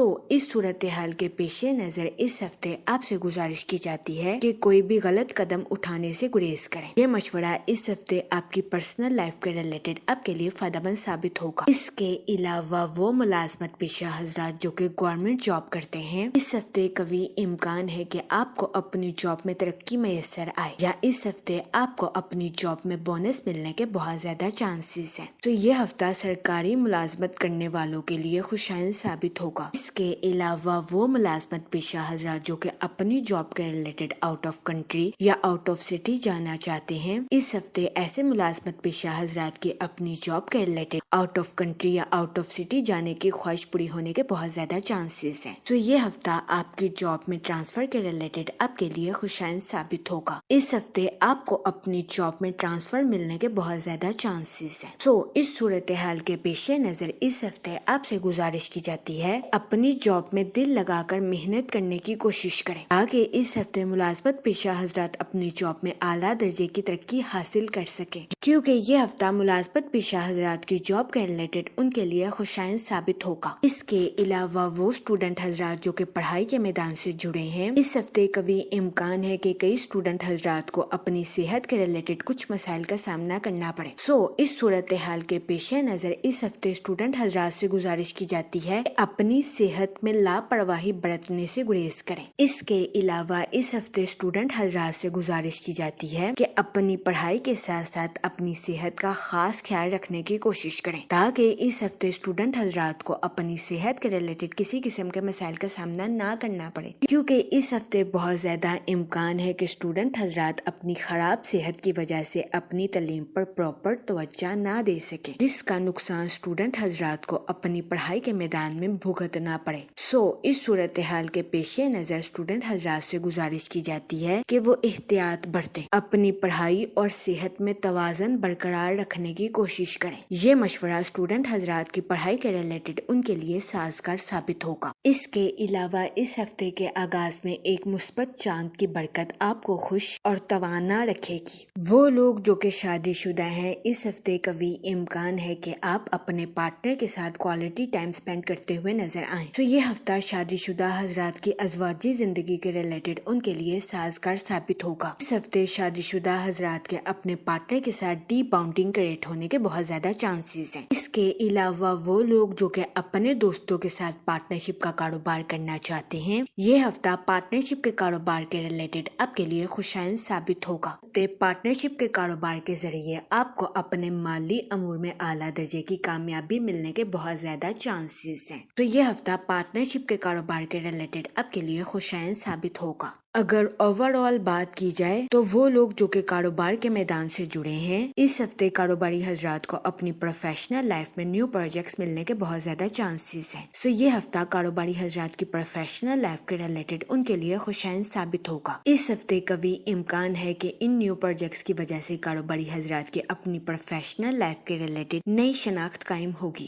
اس صورتحال کے پیش نظر اس ہفتے آپ سے گزارش کی جاتی ہے کہ کوئی بھی غلط قدم اٹھانے سے گریز کریں۔ یہ مشورہ اس ہفتے آپ کی پرسنل لائف کے ریلیٹڈ آپ کے لیے فائدہ مند ثابت ہوگا۔ اس کے علاوہ وہ ملازمت پیشہ حضرات جو کہ گورنمنٹ جاب کرتے ہیں، اس ہفتے قوی امکان ہے کہ آپ کو اپنی جاب میں ترقی میسر آئے، یا اس ہفتے آپ کو اپنی جاب میں بونس ملنے کے بہت زیادہ چانسز ہیں۔ تو یہ ہفتہ سرکاری ملازمت کرنے والوں کے لیے خوشائند ثابت ہوگا۔ اس کے علاوہ وہ ملازمت پیشہ حضرات جو کہ اپنی جاب کے ریلیٹڈ آؤٹ آف کنٹری یا آؤٹ آف سٹی جانا چاہتے ہیں، اس ہفتے ایسے ملازمت پیشہ حضرات کی اپنی جاب کے ریلیٹڈ آؤٹ آف کنٹری یا آؤٹ آف سٹی جانے کی خواہش پوری ہونے کے بہت زیادہ چانسز ہیں۔ تو یہ ہفتہ آپ کی جاب میں ٹرانسفر کے ریلیٹڈ آپ کے لیے خوشائند ثابت ہوگا۔ اس ہفتے آپ کو اپنی جاب میں ٹرانسفر ملنے کے بہت زیادہ چانسز ہیں۔ اس صورتحال کے پیش نظر اس ہفتے آپ سے گزارش کی جاتی ہے اپنی جاب میں دل لگا کر محنت کرنے کی کوشش کریں، تاکہ اس ہفتے ملازمت پیشہ حضرات اپنی جاب میں اعلیٰ درجے کی ترقی حاصل کر سکیں، کیونکہ یہ ہفتہ ملازمت پیشہ حضرات کی جاب کے ریلیٹڈ ان کے لیے خوشائند ثابت ہوگا۔ اس کے علاوہ وہ اسٹوڈنٹ حضرات جو کہ پڑھائی کے میدان سے جڑے ہیں، اس ہفتے قوی امکان ہے کہ کئی اسٹوڈنٹ حضرات کو اپنی صحت کے ریلیٹڈ کچھ مسائل کا سامنا کرنا پڑے۔ اس صورتحال کے پیش نظر اس ہفتے اسٹوڈنٹ حضرات سے گزارش کی جاتی ہے کہ اپنی صحت میں لاپرواہی برتنے سے گریز کریں۔ اس کے علاوہ اس ہفتے اسٹوڈنٹ حضرات سے گزارش کی جاتی ہے کہ اپنی پڑھائی کے ساتھ ساتھ اپنی صحت کا خاص خیال رکھنے کی کوشش کریں، تاکہ اس ہفتے اسٹوڈنٹ حضرات کو اپنی صحت کے ریلیٹڈ کسی قسم کے مسائل کا سامنا نہ کرنا پڑے، کیونکہ اس ہفتے بہت زیادہ امکان ہے کہ اسٹوڈنٹ حضرات اپنی خراب صحت کی وجہ سے اپنی تعلیم پر پراپر توجہ نہ دے سکے، جس کا نقصان اسٹوڈنٹ حضرات کو اپنی پڑھائی کے میدان میں بھگتنا پڑے۔ اس صورتحال کے پیش نظر اسٹوڈنٹ حضرات سے گزارش کی جاتی ہے کہ وہ احتیاط برتیں، اپنی پڑھائی اور صحت میں توازن برقرار رکھنے کی کوشش کریں۔ یہ مشورہ اسٹوڈنٹ حضرات کی پڑھائی کے ریلیٹڈ ان کے لیے سازگار ثابت ہوگا۔ اس کے علاوہ اس ہفتے کے آغاز میں ایک مثبت چاند کی برکت آپ کو خوش اور توانا رکھے گی۔ وہ لوگ جو کہ شادی شدہ ہیں، اس ہفتے قوی امکان ہے کہ آپ اپنے پارٹنر کے ساتھ کوالٹی ٹائم سپینڈ کرتے ہوئے نظر آئیں۔ یہ ہفتہ شادی شدہ حضرات کی ازواجی زندگی کے ریلیٹڈ ان کے لیے سازگار ثابت ہوگا۔ اس ہفتے شادی شدہ حضرات کے اپنے پارٹنر کے ساتھ ڈی باؤنڈنگ کریٹ ہونے کے بہت زیادہ چانسز ہیں۔ اس کے علاوہ وہ لوگ جو کہ اپنے دوستوں کے ساتھ پارٹنرشپ کا کاروبار کرنا چاہتے ہیں، یہ ہفتہ پارٹنرشپ کے کاروبار کے ریلیٹڈ آپ کے لیے خوشائند ثابت ہوگا۔ پارٹنرشپ کے کاروبار کے ذریعے آپ کو اپنے مالی امور میں اعلیٰ درجے کی کامیابی ملنے کے بہت زیادہ چانسز ہیں۔ یہ ہفتہ پارٹنرشپ کے کاروبار کے ریلیٹڈ آپ کے لیے خوشائند ثابت ہوگا۔ اگر اوور آل بات کی جائے تو وہ لوگ جو کہ کاروبار کے میدان سے جڑے ہیں، اس ہفتے کاروباری حضرات کو اپنی پروفیشنل لائف میں نیو پروجیکٹس ملنے کے بہت زیادہ چانسز ہیں۔ یہ ہفتہ کاروباری حضرات کی پروفیشنل لائف کے ریلیٹڈ ان کے لیے خوشائند ثابت ہوگا۔ اس ہفتے قوی امکان ہے کہ ان نیو پروجیکٹس کی وجہ سے کاروباری حضرات کی اپنی پروفیشنل لائف کے ریلیٹڈ نئی شناخت قائم ہوگی۔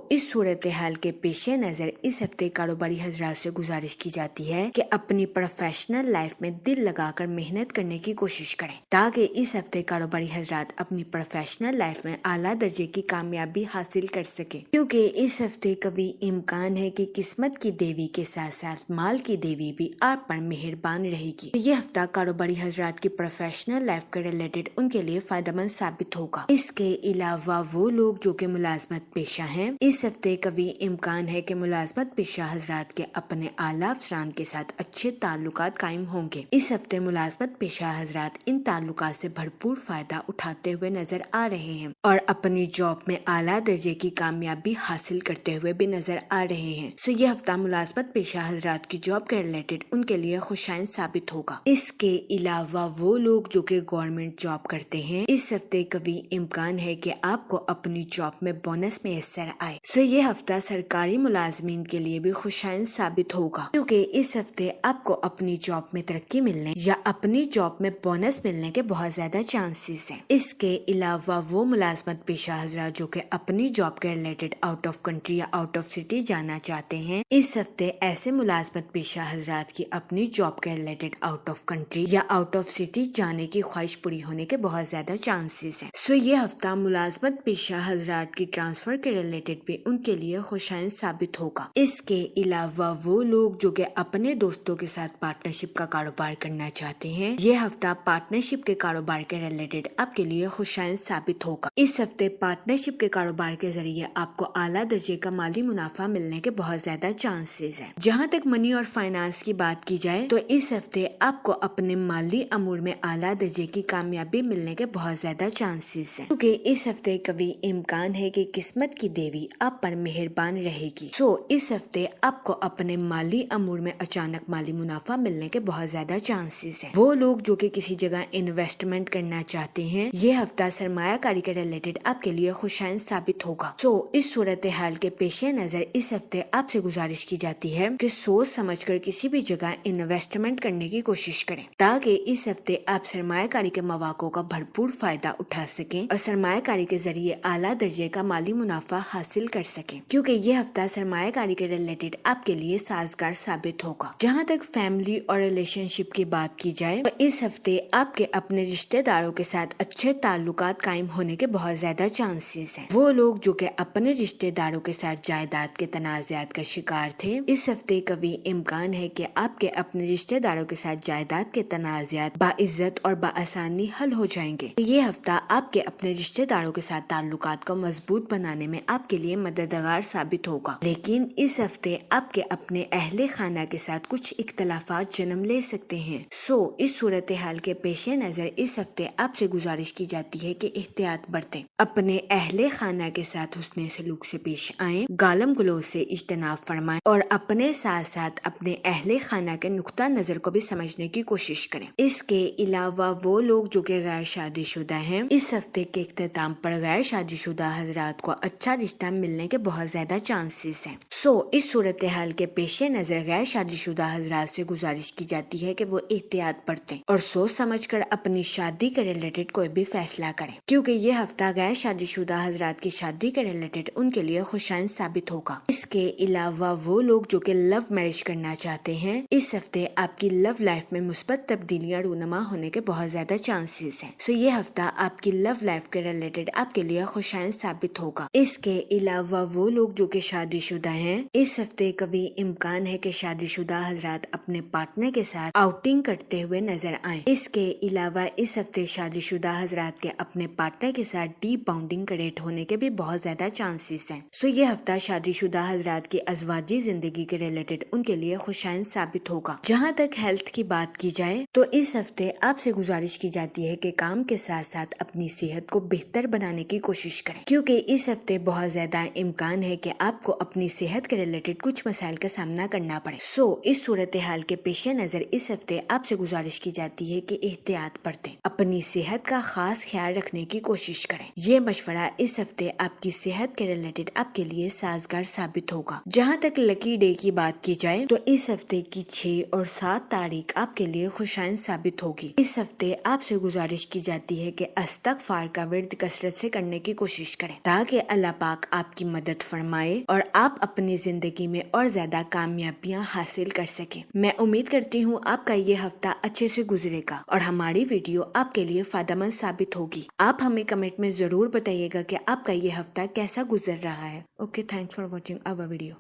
اس صورتحال کے پیش نظر اس ہفتے کاروباری حضرات سے گزارش کی جاتی ہے کہ اپنی پروفیشنل لائف میں دل لگا کر محنت کرنے کی کوشش کریں، تاکہ اس ہفتے کاروباری حضرات اپنی پروفیشنل لائف میں اعلیٰ درجے کی کامیابی حاصل کر سکیں، کیونکہ اس ہفتے قوی امکان ہے کہ قسمت کی دیوی کے ساتھ ساتھ مال کی دیوی بھی آپ پر مہربان رہے گی۔ یہ ہفتہ کاروباری حضرات کی پروفیشنل لائف کے ریلیٹڈ ان کے لیے فائدہ مند ثابت ہوگا۔ اس کے علاوہ وہ لوگ جو کہ ملازمت پیشہ ہیں، اس ہفتے قوی امکان ہے کہ ملازمت پیشہ حضرات کے اپنے اعلیٰ افسران کے ساتھ اچھے تعلقات قائم ہوں گے۔ اس ہفتے ملازمت پیشہ حضرات ان تعلقات سے بھرپور فائدہ اٹھاتے ہوئے نظر آ رہے ہیں اور اپنی جاب میں اعلیٰ درجے کی کامیابی حاصل کرتے ہوئے بھی نظر آ رہے ہیں۔ یہ ہفتہ ملازمت پیشہ حضرات کی جاب کے ریلیٹڈ ان کے لیے خوشائند ثابت ہوگا۔ اس کے علاوہ وہ لوگ جو کہ گورنمنٹ جاب کرتے ہیں، اس ہفتے قوی امکان ہے کہ آپ کو اپنی جاب میں بونس میسر آئے۔ یہ ہفتہ سرکاری ملازمین کے لیے بھی خوشائند ثابت ہوگا، کیونکہ اس ہفتے آپ کو اپنی جاب میں ترقی ملنے یا اپنی جاب میں بونس ملنے کے بہت زیادہ چانسز ہیں۔ اس کے علاوہ وہ ملازمت پیشہ حضرات جو کہ اپنی جاب کے ریلیٹڈ آؤٹ آف کنٹری یا آؤٹ آف سٹی جانا چاہتے ہیں، اس ہفتے ایسے ملازمت پیشہ حضرات کی اپنی جاب کے ریلیٹڈ آؤٹ آف کنٹری یا آؤٹ آف سٹی جانے کی خواہش پوری ہونے کے بہت زیادہ چانسز ہیں۔ سو یہ ہفتہ ملازمت پیشہ حضرات کی ٹرانسفر کے ریلیٹڈ بھی ان کے لیے خوشائن ثابت ہوگا۔ اس کے علاوہ وہ لوگ جو کہ اپنے دوستوں کے ساتھ پارٹنرشپ کا کاروبار کرنا چاہتے ہیں، یہ ہفتہ پارٹنرشپ کے کاروبار کے ریلیٹڈ آپ کے لیے خوشائن ثابت ہوگا۔ اس ہفتے پارٹنرشپ کے کاروبار کے ذریعے آپ کو اعلیٰ درجے کا مالی منافع ملنے کے بہت زیادہ چانسز ہیں۔ جہاں تک منی اور فائنانس کی بات کی جائے تو اس ہفتے آپ کو اپنے مالی امور میں اعلیٰ درجے کی کامیابی ملنے کے بہت زیادہ چانسز ہیں، کیونکہ اس ہفتے کبھی امکان ہے کہ قسمت کی دیوی آپ پر مہربان رہے گی۔ سو اس ہفتے آپ کو اپنے مالی امور میں اچانک مالی منافع ملنے کے بہت زیادہ چانسز ہیں۔ وہ لوگ جو کہ کسی جگہ انویسٹمنٹ کرنا چاہتے ہیں، یہ ہفتہ سرمایہ کاری کے ریلیٹڈ آپ کے لیے خوشائن ثابت ہوگا۔ سو اس صورتحال کے پیش نظر اس ہفتے آپ سے گزارش کی جاتی ہے کہ سوچ سمجھ کر کسی بھی جگہ انویسٹمنٹ کرنے کی کوشش کریں، تاکہ اس ہفتے آپ سرمایہ کاری کے مواقع کا بھرپور فائدہ اٹھا سکیں اور سرمایہ کاری کے ذریعے اعلیٰ درجے کا مالی منافع حاصل کر سکیں، کیونکہ یہ ہفتہ سرمایہ کاری کے ریلیٹڈ آپ کے لیے سازگار ثابت ہوگا۔ جہاں تک فیملی اور ریلیشن شپ کی بات کی جائے تو اس ہفتے آپ کے اپنے رشتہ داروں کے ساتھ اچھے تعلقات قائم ہونے کے بہت زیادہ چانسز ہیں۔ وہ لوگ جو کہ اپنے رشتہ داروں کے ساتھ جائیداد کے تنازعات کا شکار تھے، اس ہفتے کبھی امکان ہے کہ آپ کے اپنے رشتہ داروں کے ساتھ جائیداد کے تنازعات باعزت اور بآسانی حل ہو جائیں گے۔ یہ ہفتہ آپ کے اپنے رشتہ داروں کے ساتھ تعلقات کو مضبوط بنانے میں آپ کے لیے مددگار ثابت ہوگا، لیکن اس ہفتے آپ کے اپنے اہل خانہ کے ساتھ کچھ اختلافات جنم لے سکتے ہیں۔ سو اس صورتحال کے پیش نظر اس ہفتے آپ سے گزارش کی جاتی ہے کہ احتیاط برتیں، اپنے اہل خانہ کے ساتھ حسن سلوک سے پیش آئیں، گالم گلوچ سے اجتناب فرمائیں اور اپنے ساتھ ساتھ اپنے اہل خانہ کے نقطہ نظر کو بھی سمجھنے کی کوشش کریں۔ اس کے علاوہ وہ لوگ جو کہ غیر شادی شدہ ہیں، اس ہفتے کے اختتام پر غیر شادی شدہ حضرات کو اچھا رشتہ ملنے کے بہت زیادہ چانسز ہیں۔ سو اس صورتحال کے پیش نظر غیر شادی شدہ حضرات سے گزارش کی جاتی ہے کہ وہ احتیاط برتیں اور سوچ سمجھ کر اپنی شادی کے ریلیٹڈ کوئی بھی فیصلہ کریں، کیونکہ یہ ہفتہ غیر شادی شدہ حضرات کی شادی کے ریلیٹڈ ان کے لیے خوشائن ثابت ہوگا۔ اس کے علاوہ وہ لوگ جو کہ لو میرج کرنا چاہتے ہیں، اس ہفتے آپ کی لو لائف میں مثبت تبدیلیاں رونما ہونے کے بہت زیادہ چانسز ہیں۔ سو یہ ہفتہ آپ کی لو لائف کے ریلیٹڈ آپ کے لیے خوشائن ثابت ہوگا۔ اس کے علاوہ وہ لوگ جو کہ شادی شدہ ہیں، اس ہفتے کبھی امکان ہے کہ شادی شدہ حضرات اپنے پارٹنر کے ساتھ آؤٹنگ کرتے ہوئے نظر آئیں۔ اس کے علاوہ اس ہفتے شادی شدہ حضرات کے اپنے پارٹنر کے ساتھ ڈیپ باؤنڈنگ کریٹ ہونے کے بھی بہت زیادہ چانسز ہیں۔ سو یہ ہفتہ شادی شدہ حضرات کی ازواجی زندگی کے ریلیٹڈ ان کے لیے خوشائن ثابت ہوگا۔ جہاں تک ہیلتھ کی بات کی جائے تو اس ہفتے آپ سے گزارش کی جاتی ہے کہ کام کے ساتھ ساتھ اپنی صحت کو بہتر بنانے کی کوشش کریں، کیونکہ اس ہفتے بہت زیادہ امکان ہے کہ آپ کو اپنی صحت کے ریلیٹڈ کچھ مسائل کا سامنا کرنا پڑے۔ سو اس صورتحال کے پیش نظر اس ہفتے آپ سے گزارش کی جاتی ہے کہ احتیاط برتیں، اپنی صحت کا خاص خیال رکھنے کی کوشش کریں۔ یہ مشورہ اس ہفتے آپ کی صحت کے ریلیٹڈ آپ کے لیے سازگار ثابت ہوگا۔ جہاں تک لکی ڈے کی بات کی جائے تو اس ہفتے کی 6 اور 7 تاریخ آپ کے لیے خوشائن ثابت ہوگی۔ اس ہفتے آپ سے گزارش کی جاتی ہے کہ استغفار کا ورد کثرت سے کرنے کی کوشش کریں، تاکہ اللہ پاک آپ کی مدد فرمائے اور آپ اپنی زندگی میں اور زیادہ کامیابیاں حاصل کر سکیں۔ میں امید کرتی ہوں آپ کا یہ ہفتہ اچھے سے گزرے گا اور ہماری ویڈیو آپ کے لیے فائدہ مند ثابت ہوگی۔ آپ ہمیں کمنٹ میں ضرور بتائیے گا کہ آپ کا یہ ہفتہ کیسا گزر رہا ہے۔ Okay, thanks for watching our video.